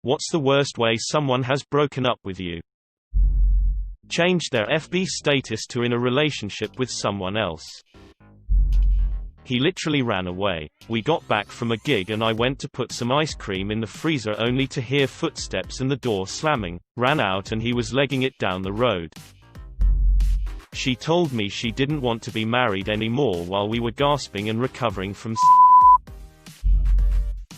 What's the worst way someone has broken up with you? Changed their FB status to in a relationship with someone else. He literally ran away. We got back from a gig and I went to put some ice cream in the freezer only to hear footsteps and the door slamming. Ran out and he was legging it down the road. She told me she didn't want to be married anymore while we were gasping and recovering from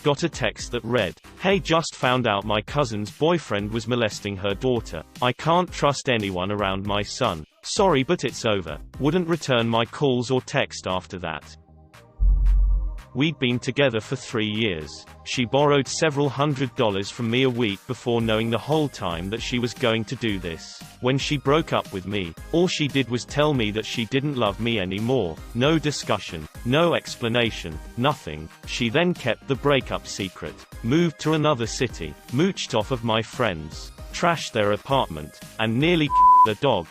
Got a text that read, "Hey, just found out my cousin's boyfriend was molesting her daughter. I can't trust anyone around my son. Sorry but it's over." Wouldn't return my calls or text after that. We'd been together for 3 years. She borrowed several $100s from me a week before knowing the whole time that she was going to do this. When she broke up with me, all she did was tell me that she didn't love me anymore. No discussion, no explanation, nothing. She then kept the breakup secret, moved to another city, mooched off of my friends, trashed their apartment, and nearly the dog.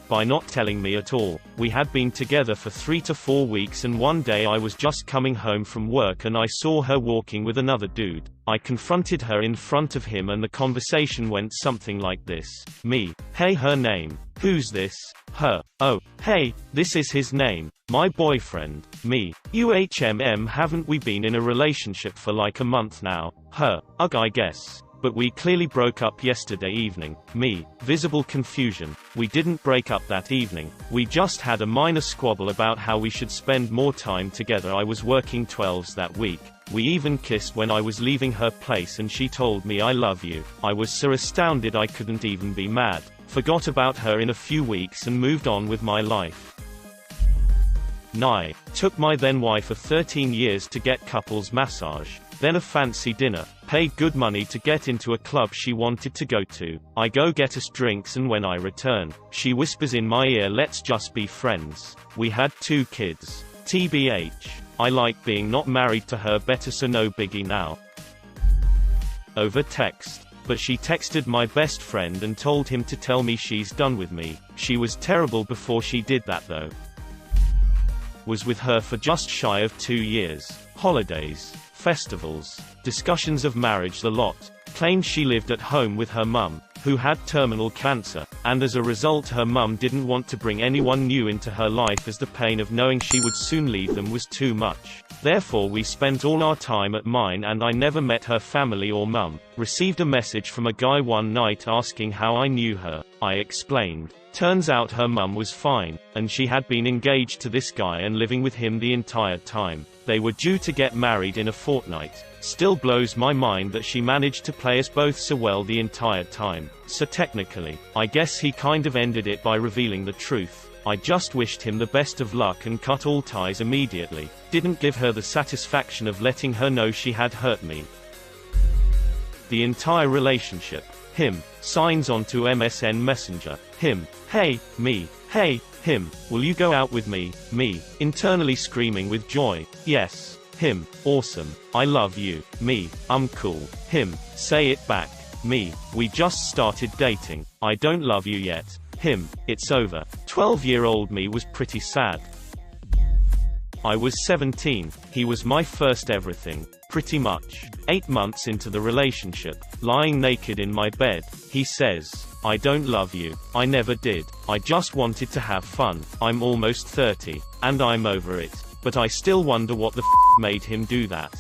By not telling me at all. We had been together for 3 to 4 weeks and one day I was just coming home from work and I saw her walking with another dude. I confronted her in front of him and the conversation went something like this. Me. Hey, her name. Who's this? Her. Oh, hey, this is his name. My boyfriend. Me. Haven't we been in a relationship for like a month now? Her. Ugh, I guess. But we clearly broke up yesterday evening. Me. Visible confusion. We didn't break up that evening. We just had a minor squabble about how we should spend more time together. I was working 12s that week. We even kissed when I was leaving her place and she told me I love you. I was so astounded I couldn't even be mad. Forgot about her in a few weeks and moved on with my life. Nye. Took my then wife of 13 years to get couples massage. Then a fancy dinner. Paid good money to get into a club she wanted to go to. I go get us drinks and when I return, she whispers in my ear, "Let's just be friends." We had 2 kids. TBH. I like being not married to her better, so no biggie now. Over text. But she texted my best friend and told him to tell me she's done with me. She was terrible before she did that though. Was with her for just shy of 2 years. Holidays. Festivals. Discussions of marriage a lot. Claimed she lived at home with her mum, who had terminal cancer, and as a result her mum didn't want to bring anyone new into her life as the pain of knowing she would soon leave them was too much. Therefore we spent all our time at mine and I never met her family or mum. Received a message from a guy one night asking how I knew her. I explained. Turns out her mum was fine, and she had been engaged to this guy and living with him the entire time. They were due to get married in a fortnight. Still blows my mind that she managed to play us both so well the entire time. So technically, I guess he kind of ended it by revealing the truth. I just wished him the best of luck and cut all ties immediately. Didn't give her the satisfaction of letting her know she had hurt me. The entire relationship. Him. Signs onto MSN Messenger. Him. Hey, me. Hey, him. Will you go out with me? Me. Internally screaming with joy. Yes. Him. Awesome. I love you. Me. I'm cool. Him. Say it back. Me. We just started dating. I don't love you yet. Him. It's over. 12-year-old me was pretty sad. I was 17. He was my first everything. Pretty much. 8 months into the relationship, lying naked in my bed, he says, "I don't love you. I never did. I just wanted to have fun. I'm almost 30. And I'm over it. But I still wonder what the made him do that."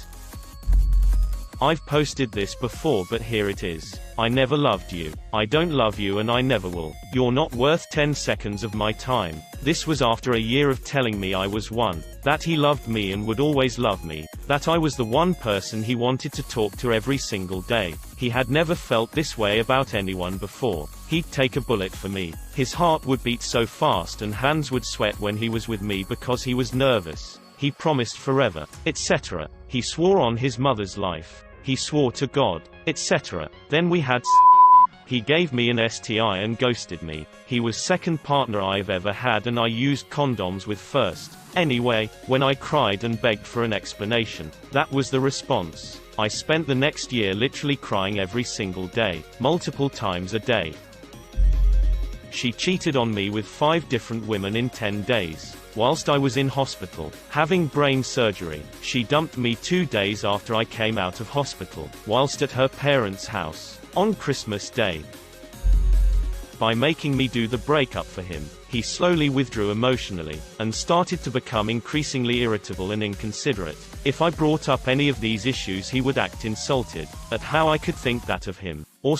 I've posted this before but here it is. I never loved you. I don't love you and I never will. You're not worth 10 seconds of my time. This was after a year of telling me I was one. That he loved me and would always love me. That I was the one person he wanted to talk to every single day. He had never felt this way about anyone before. He'd take a bullet for me. His heart would beat so fast and hands would sweat when he was with me because he was nervous. He promised forever, etc. He swore on his mother's life. He swore to God, etc. Then we had He gave me an STI and ghosted me. He was second partner I've ever had and I used condoms with first. Anyway, when I cried and begged for an explanation, that was the response. I spent the next year literally crying every single day, multiple times a day. She cheated on me with 5 different women in 10 days. whilst I was in hospital, having brain surgery. She dumped me 2 days after I came out of hospital, whilst at her parents' house, on Christmas Day. By making me do the breakup for him, he slowly withdrew emotionally, and started to become increasingly irritable and inconsiderate. If I brought up any of these issues, he would act insulted at how I could think that of him, or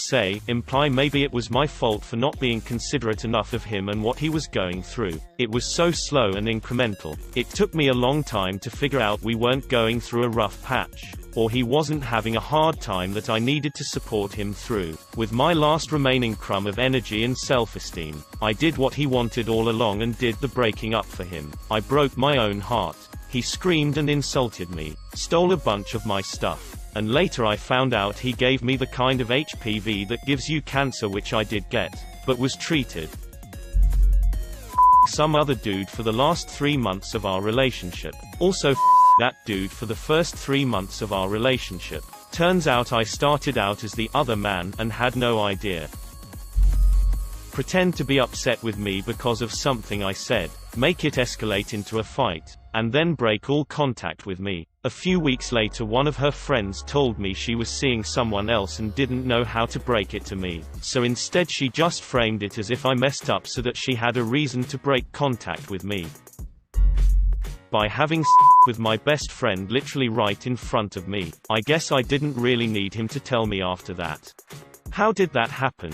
imply maybe it was my fault for not being considerate enough of him and what he was going through. It was so slow and incremental. It took me a long time to figure out we weren't going through a rough patch, or he wasn't having a hard time that I needed to support him through. With my last remaining crumb of energy and self-esteem, I did what he wanted all along and did the breaking up for him. I broke my own heart. He screamed and insulted me, stole a bunch of my stuff, and later I found out he gave me the kind of HPV that gives you cancer, which I did get, but was treated. Some other dude for the last 3 months of our relationship. Also that dude for the first 3 months of our relationship. Turns out I started out as the other man, and had no idea. Pretend to be upset with me because of something I said, make it escalate into a fight, and then break all contact with me. A few weeks later, one of her friends told me she was seeing someone else and didn't know how to break it to me, so instead she just framed it as if I messed up so that she had a reason to break contact with me. By having with my best friend literally right in front of me. I guess I didn't really need him to tell me after that. How did that happen?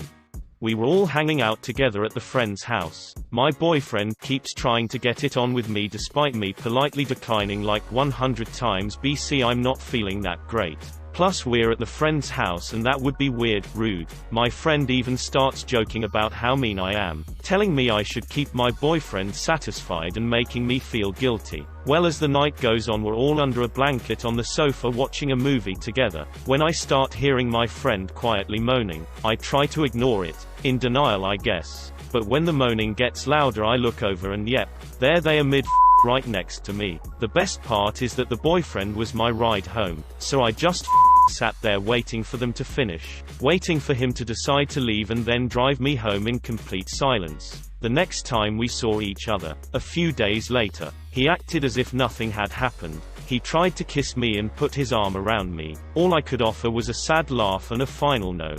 We were all hanging out together at the friend's house. My boyfriend keeps trying to get it on with me despite me politely declining like 100 times. BC, I'm not feeling that great. Plus we're at the friend's house and that would be weird, rude. My friend even starts joking about how mean I am, telling me I should keep my boyfriend satisfied and making me feel guilty. Well, as the night goes on, we're all under a blanket on the sofa watching a movie together, when I start hearing my friend quietly moaning. I try to ignore it, in denial I guess, but when the moaning gets louder I look over and yep, there they are right next to me. The best part is that the boyfriend was my ride home, so I just sat there waiting for them to finish, waiting for him to decide to leave and then drive me home in complete silence. The next time we saw each other, a few days later, he acted as if nothing had happened. He tried to kiss me and put his arm around me. All I could offer was a sad laugh and a final no.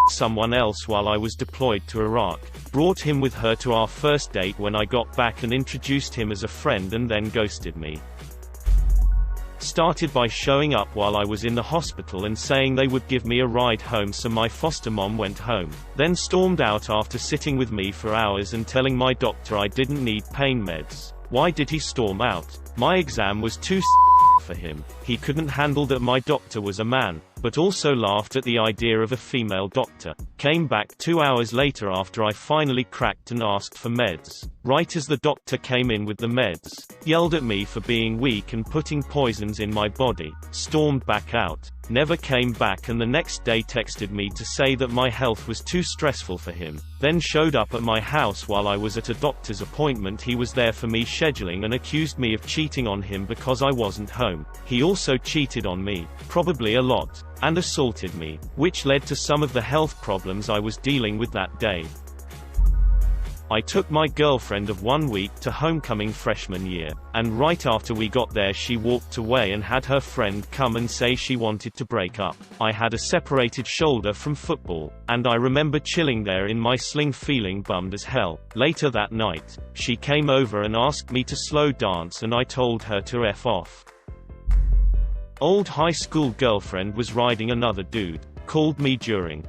Someone else while I was deployed to Iraq, brought him with her to our first date when I got back and introduced him as a friend and then ghosted me. Started by showing up while I was in the hospital and saying they would give me a ride home, so my foster mom went home. Then stormed out after sitting with me for hours and telling my doctor I didn't need pain meds. Why did he storm out? My exam was too for him. He couldn't handle that my doctor was a man, but also laughed at the idea of a female doctor. Came back 2 hours later after I finally cracked and asked for meds. Right as the doctor came in with the meds, yelled at me for being weak and putting poisons in my body, stormed back out, never came back, and the next day texted me to say that my health was too stressful for him. Then showed up at my house while I was at a doctor's appointment he was there for me scheduling and accused me of cheating on him because I wasn't home. He also cheated on me, probably a lot, and assaulted me, which led to some of the health problems I was dealing with that day. I took my girlfriend of 1 week to homecoming freshman year, and right after we got there she walked away and had her friend come and say she wanted to break up. I had a separated shoulder from football, and I remember chilling there in my sling feeling bummed as hell. Later that night, she came over and asked me to slow dance and I told her to F off. Old high school girlfriend was riding another dude, called me during.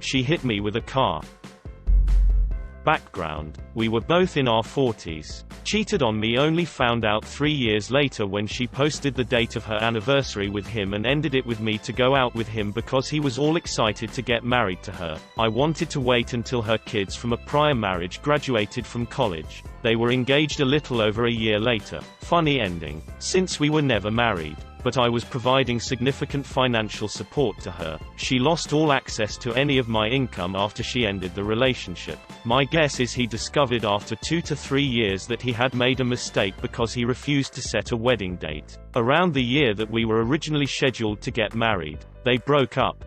She hit me with a car. Background: we were both in our 40s. Cheated on me, only found out 3 years later when she posted the date of her anniversary with him and ended it with me to go out with him because he was all excited to get married to her. I wanted to wait until her kids from a prior marriage graduated from college. They were engaged a little over a year later. Funny ending, since we were never married. But I was providing significant financial support to her. She lost all access to any of my income after she ended the relationship. My guess is he discovered after 2 to 3 years that he had made a mistake because he refused to set a wedding date. Around the year that we were originally scheduled to get married, they broke up.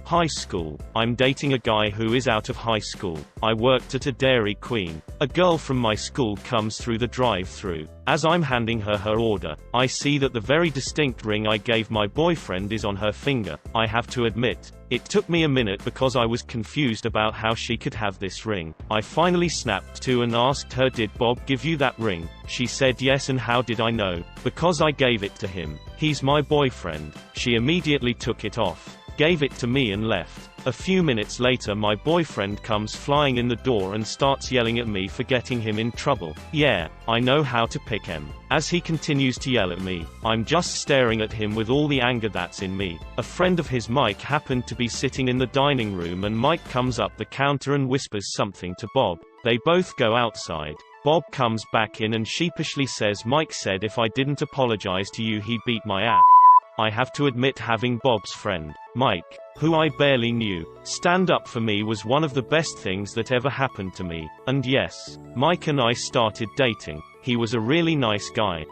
High school. I'm dating a guy who is out of high school. I worked at a Dairy Queen. A girl from my school comes through the drive-thru. As I'm handing her her order, I see that the very distinct ring I gave my boyfriend is on her finger. I have to admit, it took me a minute because I was confused about how she could have this ring. I finally snapped to and asked her, "Did Bob give you that ring?" She said yes. And how did I know? Because I gave it to him. He's my boyfriend. She immediately took it off, gave it to me and left. A few minutes later my boyfriend comes flying in the door and starts yelling at me for getting him in trouble. Yeah, I know how to pick him. As he continues to yell at me, I'm just staring at him with all the anger that's in me. A friend of his, Mike, happened to be sitting in the dining room, and Mike comes up the counter and whispers something to Bob. They both go outside. Bob comes back in and sheepishly says, "Mike said if I didn't apologize to you he'd beat my ass." I have to admit, having Bob's friend, Mike, who I barely knew, stand up for me was one of the best things that ever happened to me. And yes, Mike and I started dating. He was a really nice guy.